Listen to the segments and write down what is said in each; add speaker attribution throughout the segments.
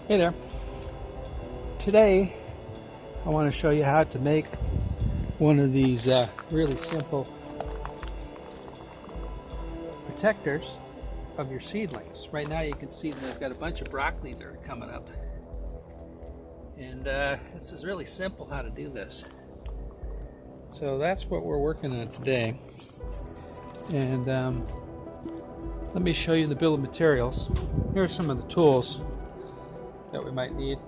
Speaker 1: Hey there. Today I want to show you how to make one of these really simple protectors of your seedlings. Right now you can see that I've got a bunch of broccoli that are coming up, and this is really simple how to do this. So that's what we're working on today, and let me show you the bill of materials. Here are some of the tools that we might need,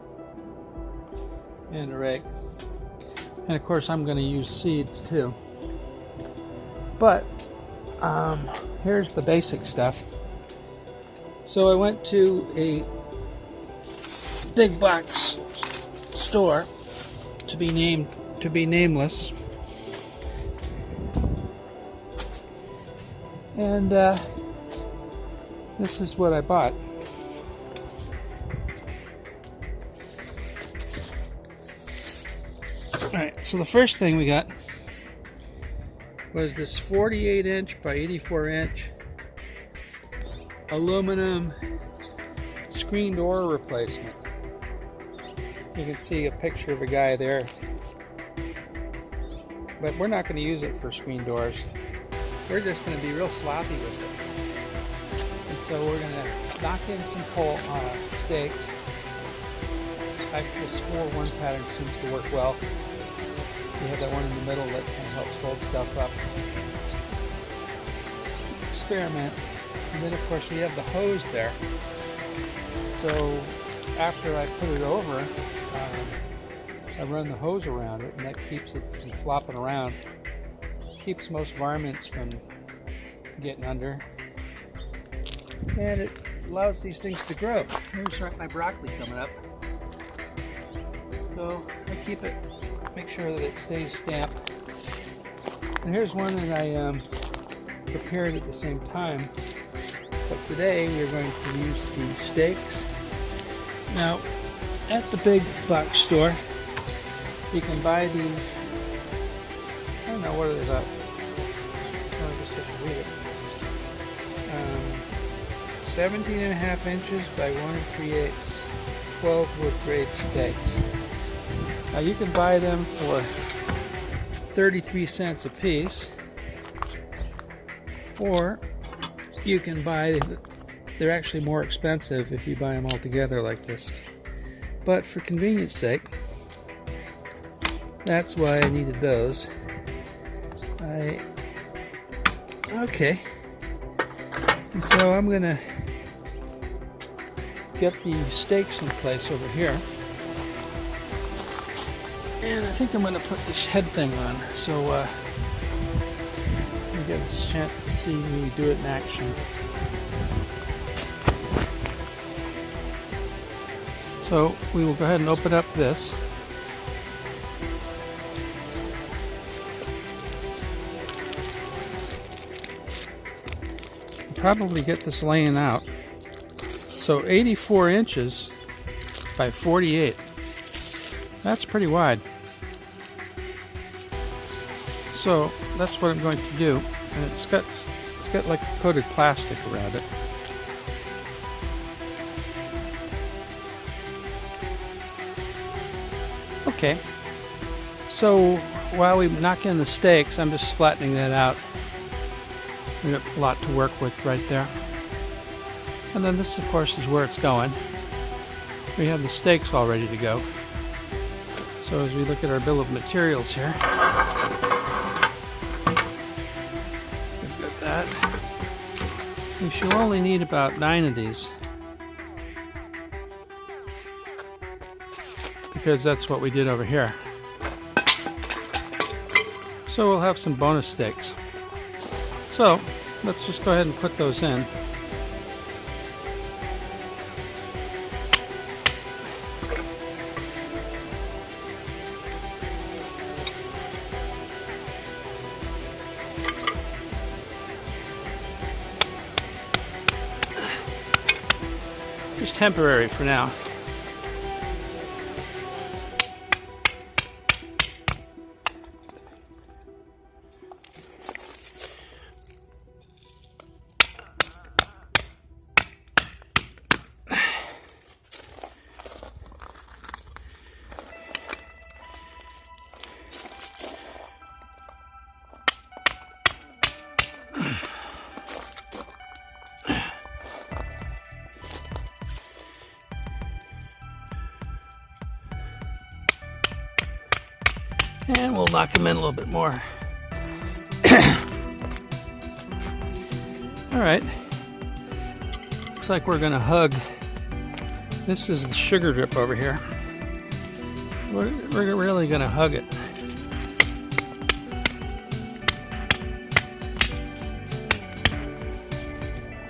Speaker 1: and a rake, and of course I'm going to use seeds too, but here's the basic stuff. So I went to a big box store, to be nameless, and this is what I bought. Alright, so the first thing we got was this 48-inch by 84-inch aluminum screen door replacement. You can see a picture of a guy there, but we're not going to use it for screen doors. We're just going to be real sloppy with it. And so we're going to knock in some pole stakes. This 4-1 pattern seems to work well. You have that one in the middle that kind of helps hold stuff up. Experiment. And then of course we have the hose there. So after I put it over, I run the hose around it, and that keeps it from flopping around. Keeps most varmints from getting under. And it allows these things to grow. Here's my broccoli coming up. So I keep it, make sure that it stays stamped. And here's one that I prepared at the same time. But today we're going to use the stakes. Now, at the big box store, you can buy these. I don't know, what are they about? I guess I should read it. 17.5 inches by 1 3/8, 12 wood grade stakes. Now you can buy them for 33 cents a piece, or you can buy, they're actually more expensive if you buy them all together like this. But for convenience sake, that's why I needed those. Okay. And so I'm gonna get the stakes in place over here. And I think I'm going to put this head thing on, so you get a chance to see me do it in action. So we will go ahead and open up this. Probably get this laying out. So 84 inches by 48. That's pretty wide. So that's what I'm going to do, and it's got like coated plastic around it. Okay. So while we knock in the stakes, I'm just flattening that out. We got a lot to work with right there. And then this, of course, is where it's going. We have the stakes all ready to go. So as we look at our bill of materials here, we've got that. We should only need about 9 of these, because that's what we did over here. So we'll have some bonus stakes. So let's just go ahead and put those in. Just temporary for now. And we'll knock them in a little bit more. All right. Looks like we're gonna hug. This is the sugar drip over here. We're really gonna hug it.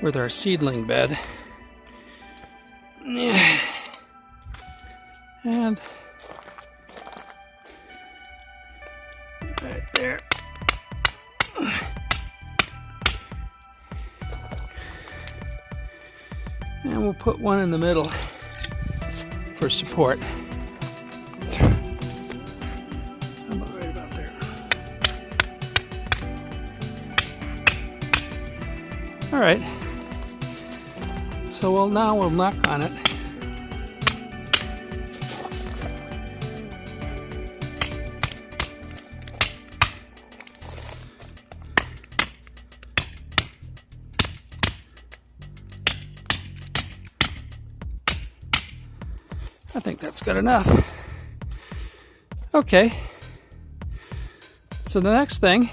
Speaker 1: With our seedling bed. Yeah. And right there. And we'll put one in the middle for support. How about right about there? All right. So now we'll knock on it. I think that's good enough. Okay. So the next thing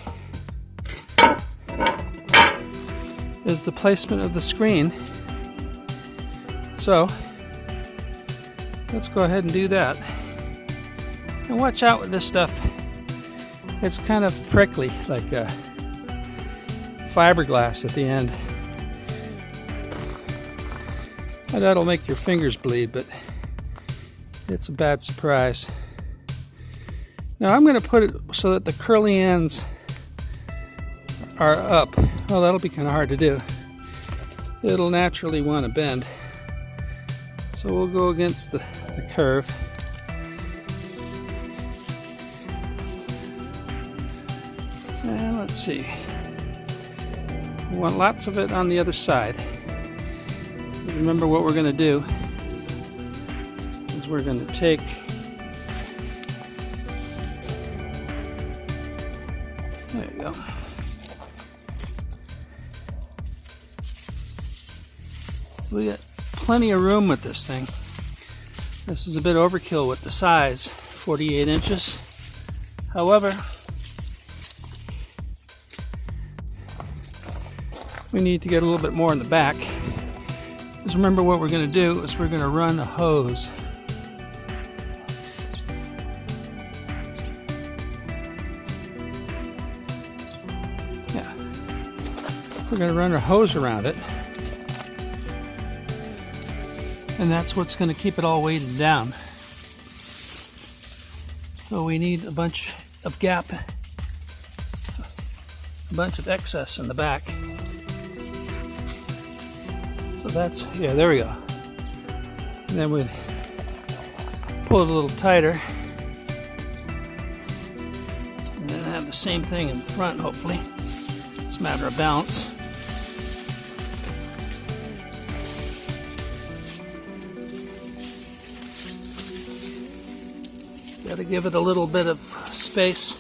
Speaker 1: is the placement of the screen. So let's go ahead and do that. And watch out with this stuff. It's kind of prickly, like fiberglass at the end. And that'll make your fingers bleed, but it's a bad surprise. Now I'm going to put it so that the curly ends are up. Well, that'll be kind of hard to do. It'll naturally want to bend. So we'll go against the curve. And let's see. We want lots of it on the other side. Remember what we're going to do is we're going to take there you go. We got plenty of room with this thing. This is a bit overkill with the size, 48 inches. However, we need to get a little bit more in the back. Because remember what we're going to do is we're going to run a hose. Yeah. We're going to run a hose around it. And that's what's going to keep it all weighted down. So we need a bunch of gap, a bunch of excess in the back. So that's, yeah, there we go. And then we pull it a little tighter. And then have the same thing in the front, hopefully. It's a matter of balance. Got to give it a little bit of space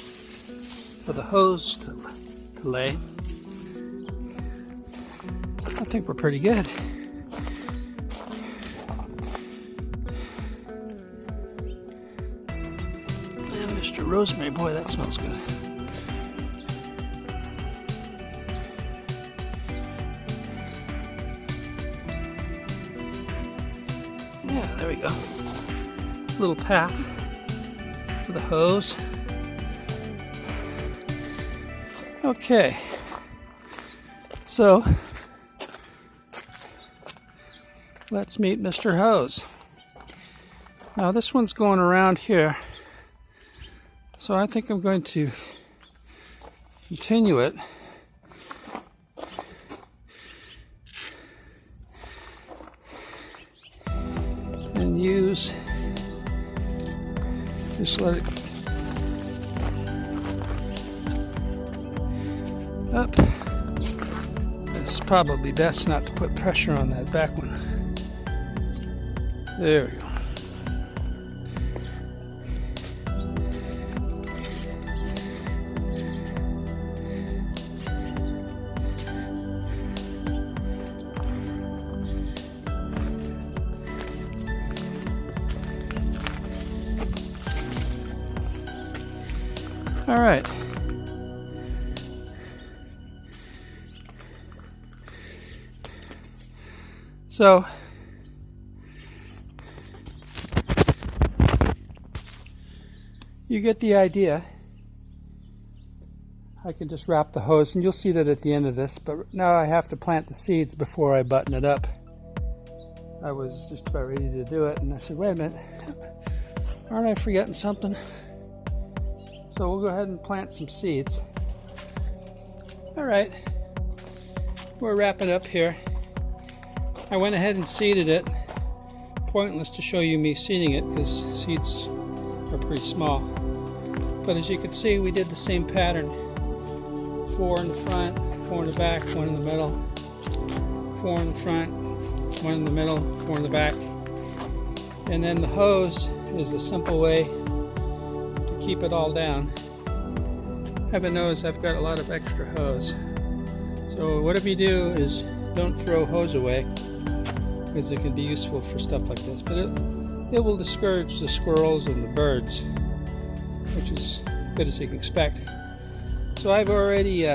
Speaker 1: for the hose to lay. I think we're pretty good. And Mr. Rosemary, boy, that smells good. Yeah, there we go. Little path to the hose. Okay, so let's meet Mr. Hose. Now this one's going around here, so I think I'm going to continue it. And use, just let it up. It's probably best not to put pressure on that back one. There we go. All right. So you get the idea. I can just wrap the hose, and you'll see that at the end of this, but now I have to plant the seeds before I button it up. I was just about ready to do it, and I said, wait a minute, aren't I forgetting something? So we'll go ahead and plant some seeds. All right, we're wrapping up here. I went ahead and seeded it. Pointless to show you me seeding it because seeds are pretty small. But as you can see, we did the same pattern. 4 in the front, 4 in the back, 1 in the middle. 4 in the front, 1 in the middle, 4 in the back. And then the hose is a simple way to keep it all down. Heaven knows I've got a lot of extra hose. So whatever you do is don't throw hose away, because it can be useful for stuff like this. But it will discourage the squirrels and the birds, which is good as you can expect. So I've already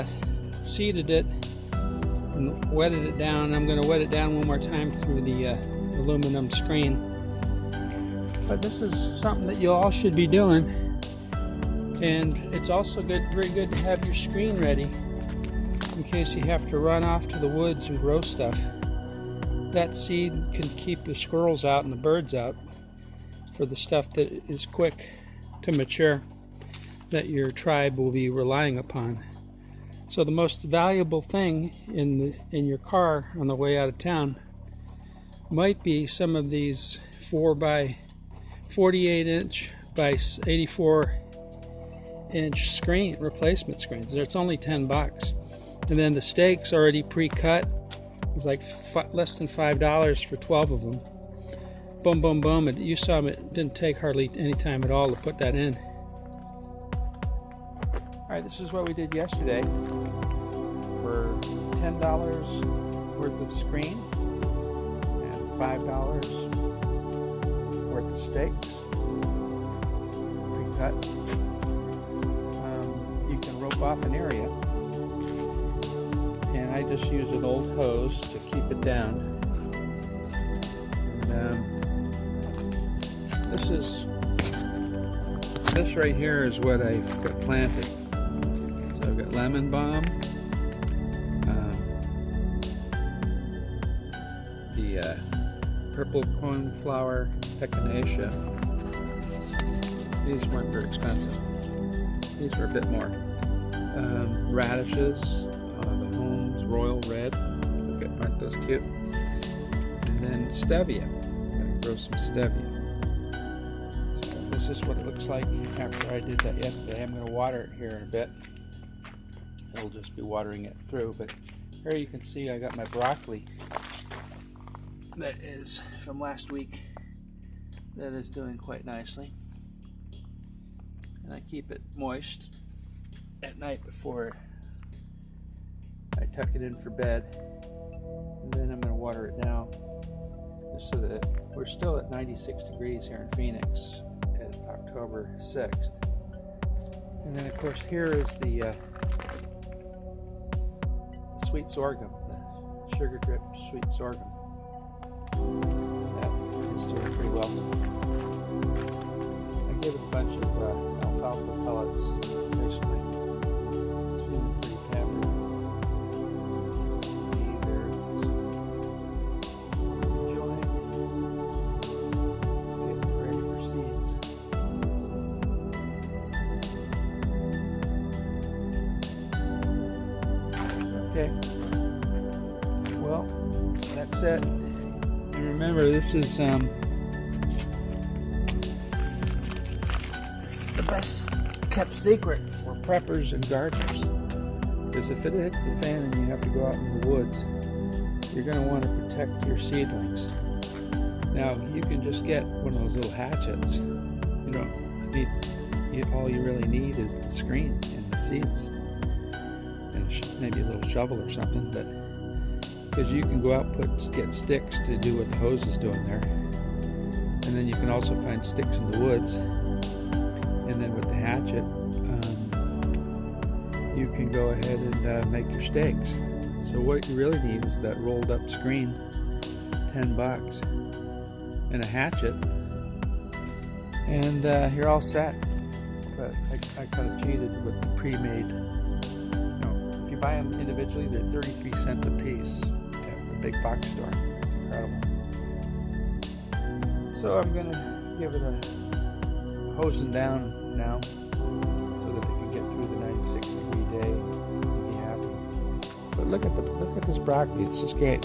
Speaker 1: seeded it and wetted it down. I'm going to wet it down one more time through the aluminum screen. But this is something that you all should be doing. And it's also very good to have your screen ready in case you have to run off to the woods and grow stuff. That seed can keep the squirrels out and the birds out for the stuff that is quick to mature, that your tribe will be relying upon. So the most valuable thing in your car on the way out of town might be some of these 4 by 48 inch by 84 inch screen replacement screens. It's only $10, and then the stakes already pre-cut. It's like less than $5 for 12 of them. Boom, boom, boom. You saw them. It didn't take hardly any time at all to put that in. All right, this is what we did yesterday. For $10 worth of screen and $5 worth of stakes, pre-cut. You can rope off an area, and I just use an old hose to keep it down. And, this right here is what I've got planted. So I've got lemon balm, the purple cornflower echinacea. These weren't very expensive. These were a bit more. Radishes, the Holmes Royal Red. Look at, aren't those cute? And then stevia. I'm going to grow some stevia. So this is what it looks like after I did that yesterday. I'm going to water it here in a bit. It'll just be watering it through. But here you can see I got my broccoli. That is from last week. That is doing quite nicely. And I keep it moist at night before I tuck it in for bed. And then I'm going to water it now, just so that we're still at 96 degrees here in Phoenix at October 6th. And then of course here is the sweet sorghum, the sugar drip sweet sorghum. That is doing pretty well. I gave it a bunch of alfalfa pellets recently. It's feeling pretty pampered. Either enjoying getting ready for seeds. Okay. Well, that's it. And remember, this is the best kept secret for preppers and gardeners, because if it hits the fan and you have to go out in the woods, you're going to want to protect your seedlings. Now you can just get one of those little hatchets. You don't need, all you really need is the screen and the seeds and maybe a little shovel or something, but because you can go out and get sticks to do what the hose is doing there, and then you can also find sticks in the woods. And then with the hatchet,
Speaker 2: you can go ahead and make your stakes. So what you really need is that rolled up screen, $10, and a hatchet, and you're all set. But I kind of cheated with the pre-made. If you buy them individually, they're 33 cents a piece at the big box store. It's incredible. So I'm gonna give it a hosing down now, so that they can get through the 96-degree day and be happy. But look at this broccoli. It's just great.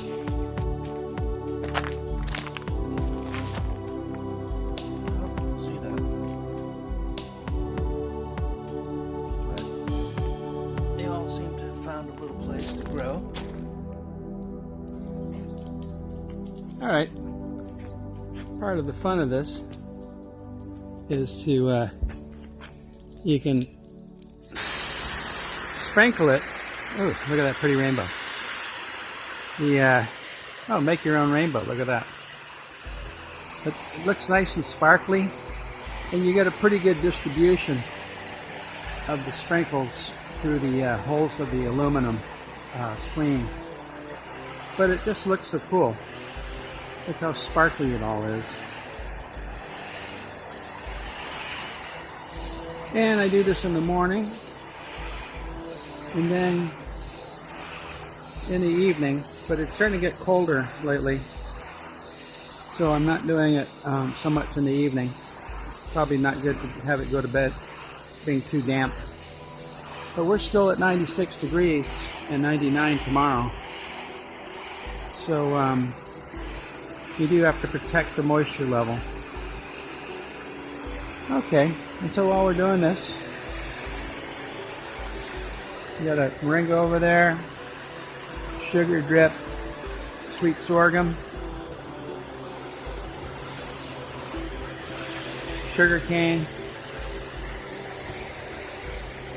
Speaker 2: Alright, part of the fun of this is to, you can sprinkle it. Ooh, look at that pretty rainbow. Make your own rainbow, look at that. It looks nice and sparkly, and you get a pretty good distribution of the sprinkles through the holes of the aluminum screen. But it just looks so cool. Look how sparkly it all is. And I do this in the morning, and then in the evening, but it's starting to get colder lately, so I'm not doing it so much in the evening. Probably not good to have it go to bed being too damp. But we're still at 96 degrees and 99 tomorrow. So you do have to protect the moisture level. Okay, and so while we're doing this, you got a moringa over there, sugar drip, sweet sorghum, sugar cane,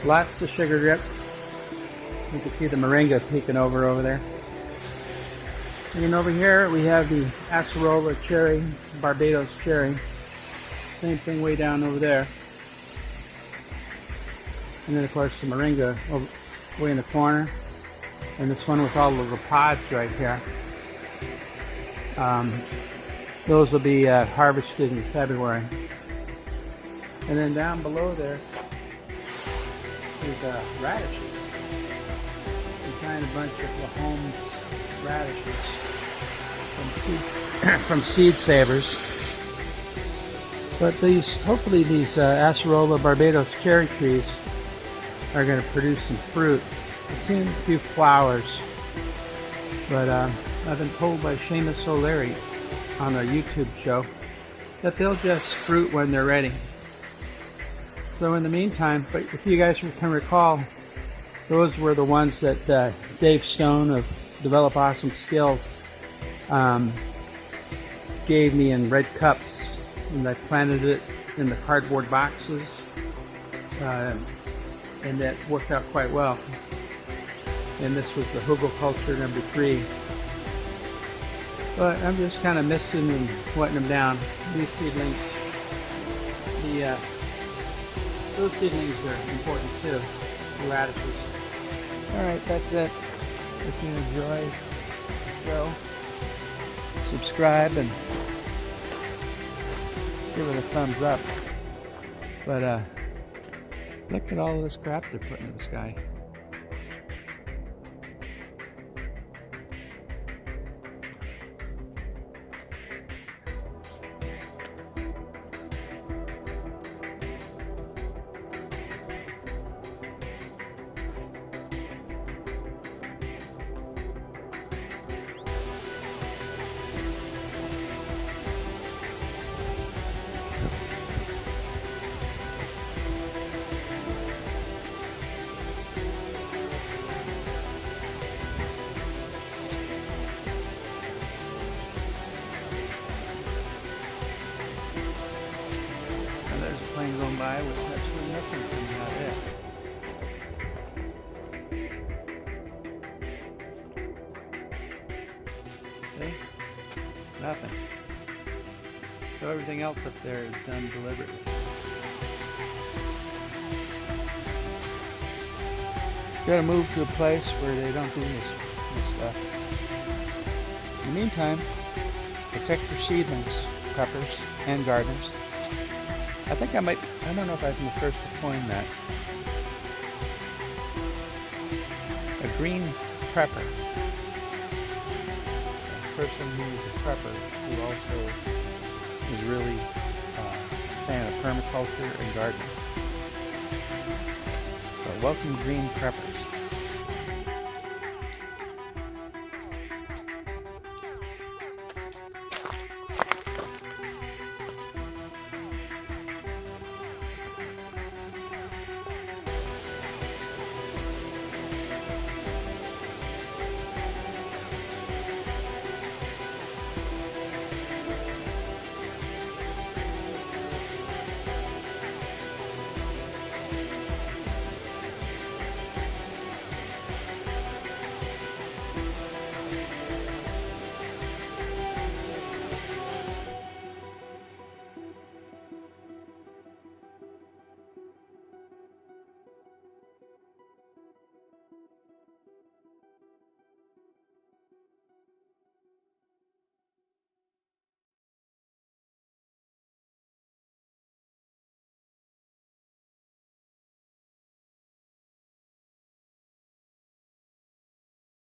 Speaker 2: lots of sugar drip. You can see the moringa peeking over there. And then over here we have the acerola cherry, Barbados cherry. Same thing way down over there. And then of course the moringa way in the corner. And this one with all of the pods right here. Those will be harvested in February. And then down below there is radishes. We find a bunch of La Holmes radishes from seed savers. But hopefully these acerola Barbados cherry trees are going to produce some fruit. I've seen a few flowers, but I've been told by Seamus O'Leary on our YouTube show that they'll just fruit when they're ready. So in the meantime, but if you guys can recall, those were the ones that Dave Stone of Develop Awesome Skills gave me in red cups, and I planted it in the cardboard boxes, and that worked out quite well. And this was the hugelkultur number 3. But I'm just kind of misting and wetting them down. These seedlings, those seedlings are important too, the radishes. Alright, that's it. If you enjoy the show, subscribe and give it a thumbs up. But look at all this crap they're putting in the sky. Plane going by with absolutely nothing coming out of it. See? Nothing. So everything else up there is done deliberately. Gotta move to a place where they don't do this stuff. In the meantime, protect your seedlings, peppers, and gardeners. I think I don't know if I'm the first to coin that. A green prepper. A person who is a prepper who also is really a fan of permaculture and gardening. So welcome green preppers.